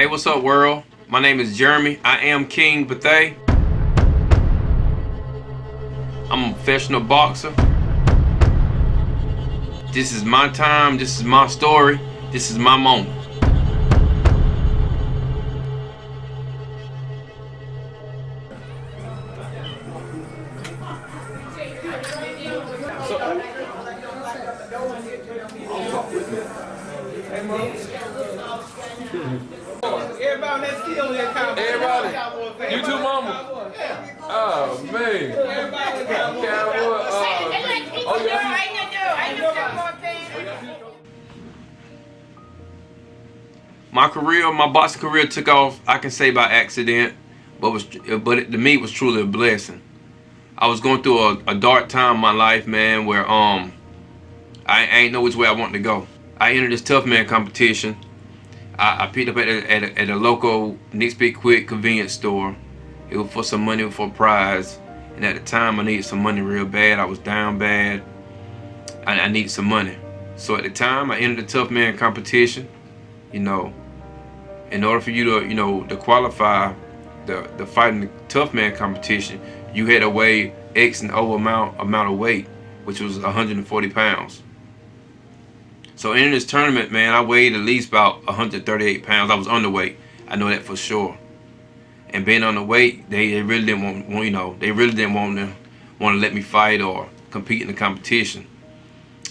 Hey, what's up, world? My name is Jeremy. I am King Bethea. I'm a professional boxer. This is my time. This is my story. This is my moment. Everybody that's still in Cowboy. Everybody. You too, mama. Oh, man. Cowboy. My career, my boxing career took off, I can say by accident, but to me it was truly a blessing. I was going through a dark time in my life, man, where I ain't know which way I wanted to go. I entered this tough man competition. I picked up at a local Nick's Big Quick convenience store. It was for some money for a prize, and at the time I needed some money real bad. I was down bad. I needed some money, so at the time I entered the tough man competition. You know, in order for you to to qualify the fighting the tough man competition, you had to weigh X and O amount of weight, which was 140 pounds. So in this tournament, man, I weighed at least about 138 pounds. I was underweight. I know that for sure. And being underweight, they really didn't want to let me fight or compete in the competition.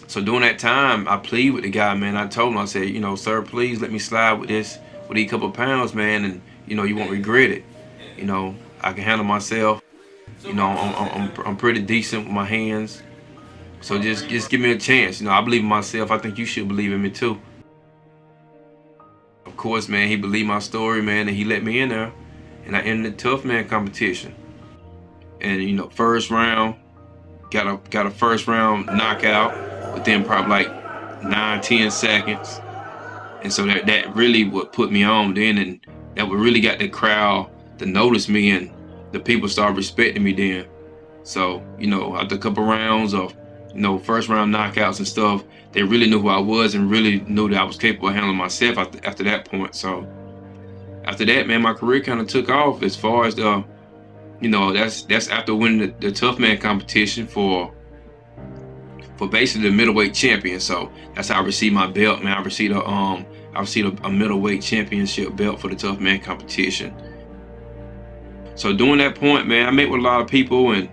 So during that time, I pleaded with the guy, man. I told him, I said, sir, please let me slide with these couple of pounds, man, and you won't regret it. I can handle myself. I'm pretty decent with my hands. So just give me a chance. I believe in myself. I think you should believe in me too. Of course, man, he believed my story, man, and he let me in there, and I entered the tough man competition. And first round, got a first round knockout within probably like 9-10 seconds. And so that really would put me on then, and that would really got the crowd to notice me, and the people started respecting me then. So, after a couple rounds of, first round knockouts and stuff, they really knew who I was and really knew that I was capable of handling myself after that point. So after that, man, my career kind of took off as far as that's after winning the tough man competition for basically the middleweight champion. So that's how I received my belt, man. I received a middleweight championship belt for the tough man competition. So during that point, man, I met with a lot of people, and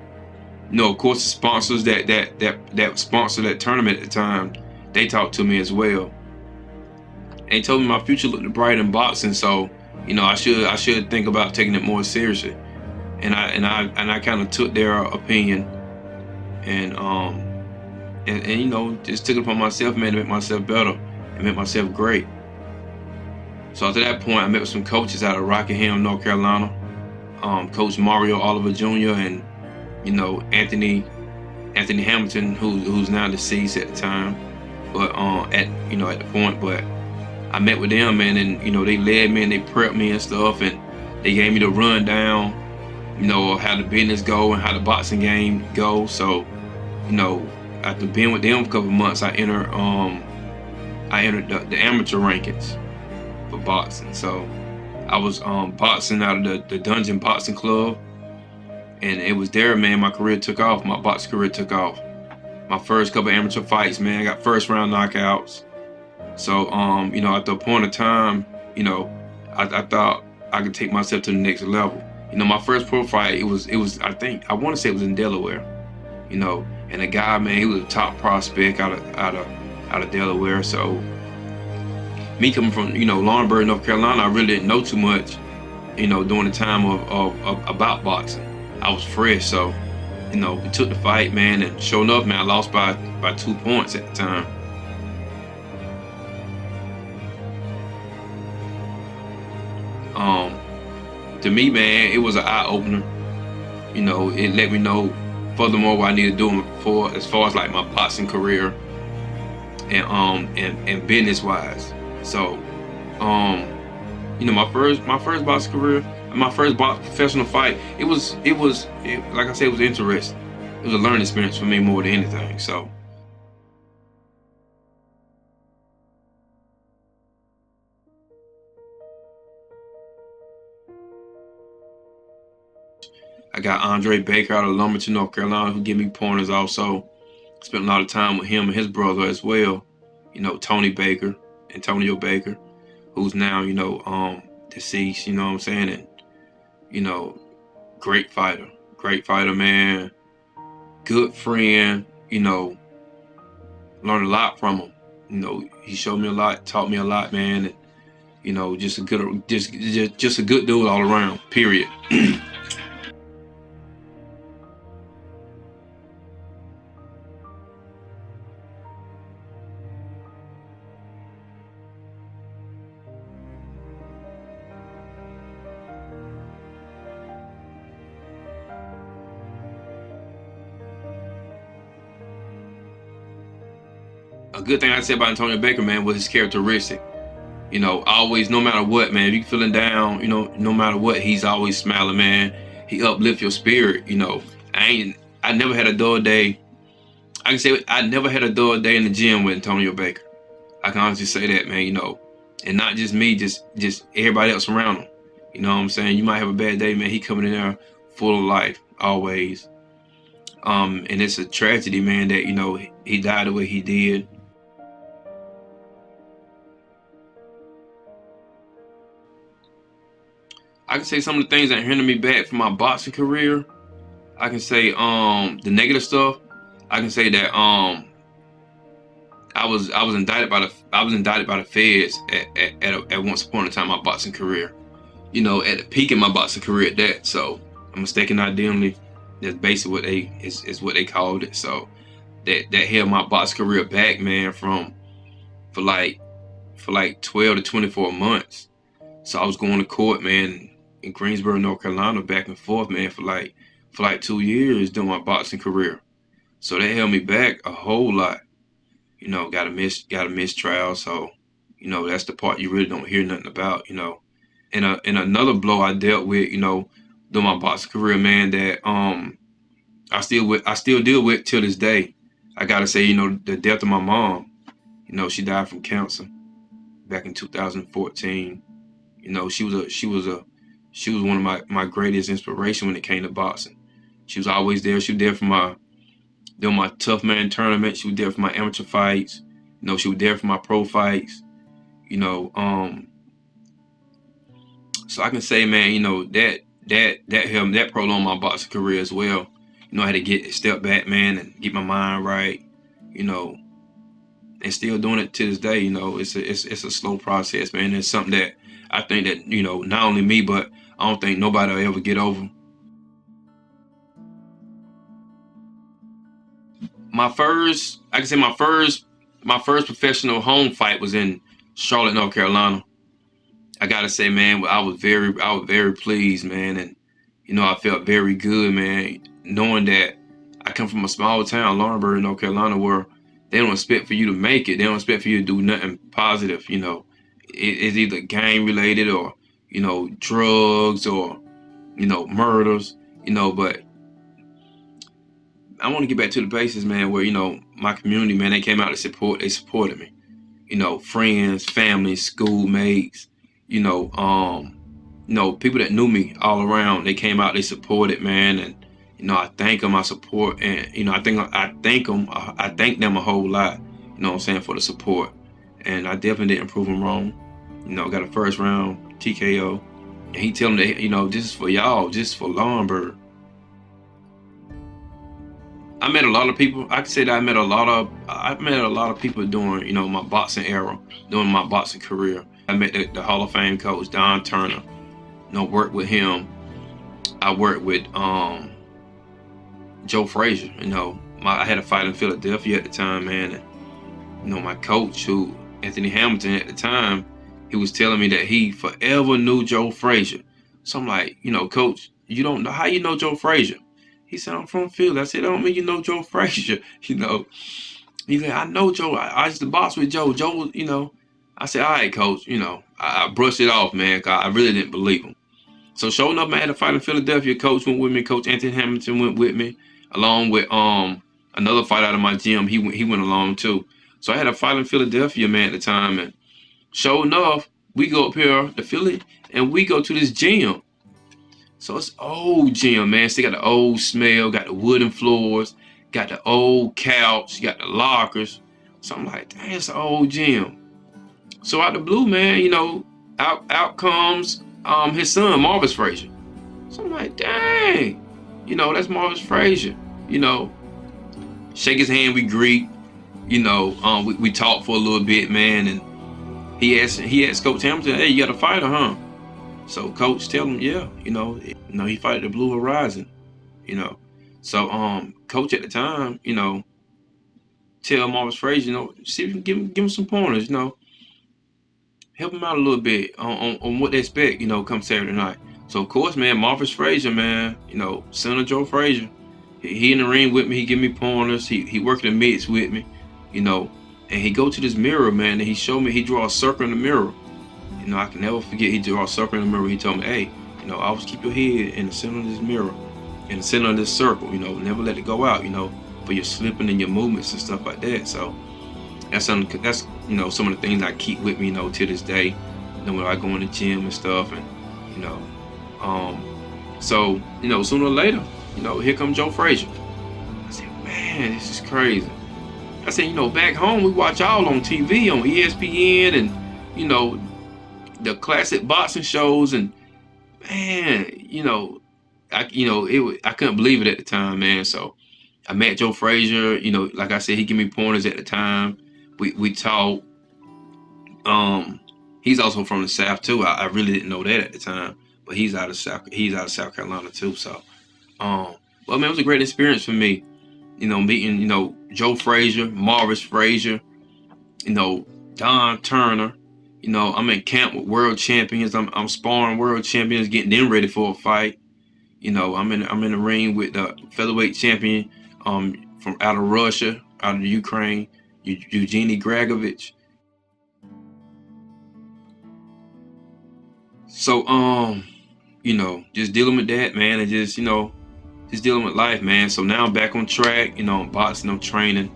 of course the sponsors that sponsored that tournament at the time, they talked to me as well. They told me my future looked bright in boxing, so I should think about taking it more seriously. And I kind of took their opinion and just took it upon myself, man, to make myself better and make myself great. So after that point, I met with some coaches out of Rockingham, North Carolina. Coach Mario Oliver Jr. and Anthony Hamilton, who's now deceased at the time, but at the point. But I met with them, man, and they led me and they prepped me and stuff, and they gave me the rundown, of how the business go and how the boxing game goes. So after being with them for a couple of months, I entered the amateur rankings for boxing. So I was boxing out of the Dungeon Boxing Club, and it was there, man, my career took off. My boxing career took off. My first couple of amateur fights, man, I got first round knockouts. So at the point of time, I thought I could take myself to the next level. My first pro fight, it was I want to say it was in Delaware. And the guy, man, he was a top prospect out of Delaware. So me coming from Lawrenceburg, North Carolina, I really didn't know too much, during the time of about boxing. I was fresh, so we took the fight, man, and sure enough, man, I lost by 2 points at the time. To me, man, it was an eye opener. It let me know furthermore what I need to do as far as like my boxing career and business wise. So my first boxing career, my first professional fight, it was like I said, it was interesting. It was a learning experience for me more than anything. So I got Andre Baker out of Lumberton, North Carolina, who give me pointers also. Spent a lot of time with him and his brother as well. You know, Tony Baker, Antonio Baker, who's now, you know, deceased, you know what I'm saying? And, you know, great fighter, man. Good friend, you know, learned a lot from him. You know, he showed me a lot, taught me a lot, man. And, you know, just a good dude all around, period. A good thing I said about Antonio Baker, man, was his characteristic. You know, always, no matter what, man, if you feeling down, you know, no matter what, he's always smiling, man. He uplift your spirit, you know. I never had a dull day. I can say I never had a dull day in the gym with Antonio Baker. I can honestly say that, man, you know. And not just me, just everybody else around him. You know what I'm saying? You might have a bad day, man. He coming in there full of life, always. And it's a tragedy, man, that, you know, he died the way he did. I can say some of the things that hindered me back from my boxing career. I can say the negative stuff. I can say that I was indicted by the feds at once upon a time in my boxing career. You know, at the peak of my boxing career at that. So I'm mistaken identity. That's basically what what they called it. So that held my boxing career back, man, for like 12 to 24 months. So I was going to court, man, in Greensboro, North Carolina, back and forth, man, for like 2 years during my boxing career. So that held me back a whole lot. You know, got a mistrial. So, you know, that's the part you really don't hear nothing about, you know. And another blow I dealt with, you know, during my boxing career, man, that I still deal with till this day. I gotta say, you know, the death of my mom. You know, she died from cancer back in 2014. You know, she was one of my greatest inspiration when it came to boxing. She was always there. She was there for during my tough man tournament. She was there for my amateur fights. You know, she was there for my pro fights. You know, so I can say, man, you know, that prolonged my boxing career as well. You know, I had to step back, man, and get my mind right. You know, and still doing it to this day. You know, it's a slow process, man. It's something that I think that, you know, not only me, but I don't think nobody will ever get over. My first professional home fight was in Charlotte, North Carolina. I gotta say, man, I was very pleased, man, and you know, I felt very good, man, knowing that I come from a small town, Lawrenceburg, North Carolina, where they don't expect for you to make it. They don't expect for you to do nothing positive. You know, it's either gang related or, you know, drugs or, you know, murders. You know, but I want to get back to the basics, man, where, you know, my community, man, they came out to support. They supported me. You know, friends, family, schoolmates. You know, people that knew me all around. They came out. They supported, man, and you know, I thank them. I support, and you know, I thank them. I thank them a whole lot. You know what I'm saying, for the support, and I definitely didn't prove them wrong. You know, got a first round TKO, and he tell them that, you know, this is for y'all, this is for Laurinburg. I met a lot of people. I can say that I met a lot of people during, you know, my boxing era, during my boxing career. I met the Hall of Fame coach, Don Turner. You know, worked with him. I worked with Joe Frazier. You know, I had a fight in Philadelphia at the time, man. And, you know, my coach, Anthony Hamilton at the time, he was telling me that he forever knew Joe Frazier. So I'm like, you know, coach, you don't know how you know Joe Frazier? He said, I'm from Philly. I said, I don't mean you know Joe Frazier. You know, he said, I know Joe. I used to box with Joe. Joe, you know. I said, all right, coach. You know, I brushed it off, man, because I really didn't believe him. So showing enough, man, I had a fight in Philadelphia. Coach went with me. Coach Anthony Hamilton went with me, along with another fight out of my gym. He went along too. So I had a fight in Philadelphia, man, at the time, and sure enough, we go up here to Philly and we go to this gym. So it's old gym, man. Still got the old smell, got the wooden floors, got the old couch, got the lockers. So I'm like, dang, it's an old gym. So out the blue, man, out comes his son, Marvis Frazier. So I'm like, dang, that's Marvis Frazier. Shake his hand, we greet. We talked for a little bit, man, and he asked Coach Hamilton, hey, you got a fighter, huh? So Coach tell him, yeah, he fight at the Blue Horizon, So Coach at the time, tell Marvis Frazier, see if you can give him some pointers, help him out a little bit on what they expect, come Saturday night. So of course, man, Marvis Frazier, man, son of Joe Frazier, he in the ring with me, he give me pointers, he working the mitts with me, and he go to this mirror, man, and he showed me, he draw a circle in the mirror. I can never forget, he drew a circle in the mirror. He told me, hey, always keep your head in the center of this mirror, in the center of this circle, never let it go out, for your slipping and your movements and stuff like that. So that's some of the things I keep with me, to this day, when I go in the gym and stuff, and so sooner or later, here comes Joe Frazier. I said, man, this is crazy. I said, back home we watch all on TV, on ESPN, and the classic boxing shows, and man, I couldn't believe it at the time, man. So I met Joe Frazier, like I said, he gave me pointers at the time. We talked. He's also from the South too. I really didn't know that at the time, but he's out of South Carolina too. So, well, man, it was a great experience for me, meeting, Joe Frazier, Marvis Frazier, Don Turner. I'm in camp with world champions. I'm sparring world champions, getting them ready for a fight. I'm in the ring with the featherweight champion from out of Russia, out of Ukraine, Eugenie Gragovich. So just dealing with that, man, and just dealing with life, man. So now I'm back on track. I'm boxing, I'm training.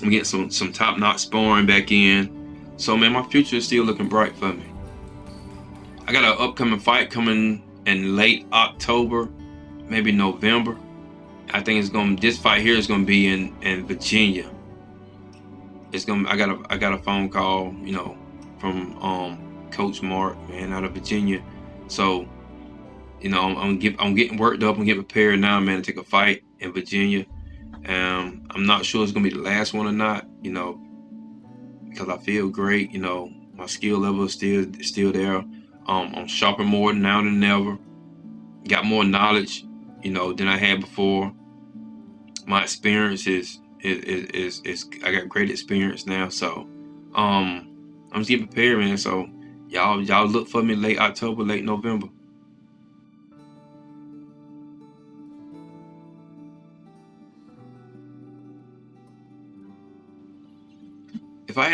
I'm getting some top-notch sparring back in. So, man, my future is still looking bright for me. I got an upcoming fight coming in late October, maybe November. I think this fight here is gonna be in Virginia. I got a phone call, from Coach Mark, man, out of Virginia. So, I'm getting worked up and getting prepared now, man, to take a fight in Virginia. I'm not sure it's gonna be the last one or not, because I feel great, my skill level is still there. I'm sharper more now than ever. Got more knowledge, than I had before. My experience is I got great experience now. So I'm just getting prepared, man. So y'all look for me late October, late November. If I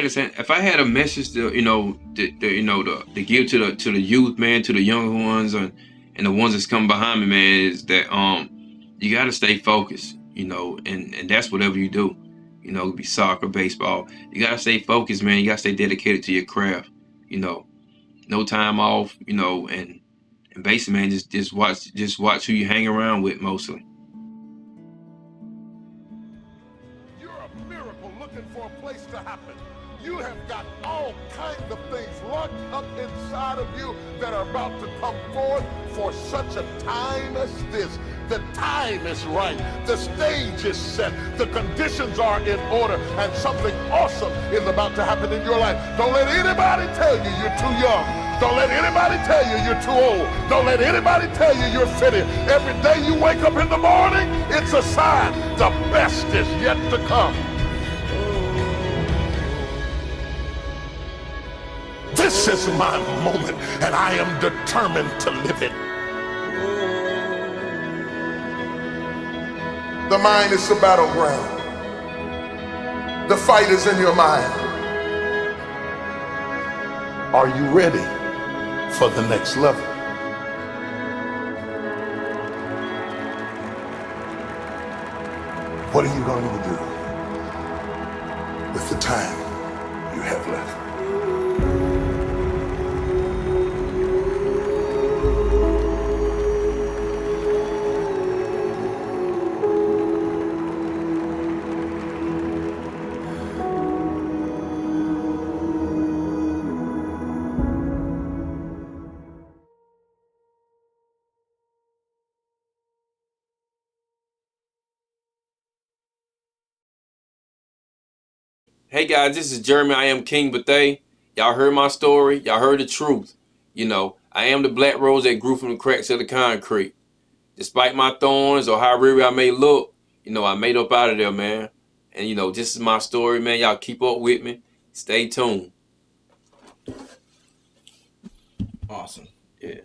had a message to to give to the youth, man, to the younger ones and the ones that's coming behind me, man, is that you gotta stay focused, and that's whatever you do, it could be soccer, baseball. You gotta stay focused, man. You gotta stay dedicated to your craft, no time off, and basically, man, just watch who you hang around with mostly. You're a miracle looking for a place to happen. You have got all kinds of things locked up inside of you that are about to come forth for such a time as this. The time is right. The stage is set. The conditions are in order, and something awesome is about to happen in your life. Don't let anybody tell you you're too young. Don't let anybody tell you you're too old. Don't let anybody tell you you're fitted. Every day you wake up in the morning, it's a sign the best is yet to come. This is my moment, and I am determined to live it. The mind is the battleground. The fight is in your mind. Are you ready for the next level? What are you going to do with the time you have left? Hey guys, this is Jeremy. I am King Bethea. Y'all heard my story. Y'all heard the truth. You know, I am the black rose that grew from the cracks of the concrete. Despite my thorns or how weary I may look, you know, I made up out of there, man. And you know, this is my story, man. Y'all keep up with me. Stay tuned. Awesome. Yeah.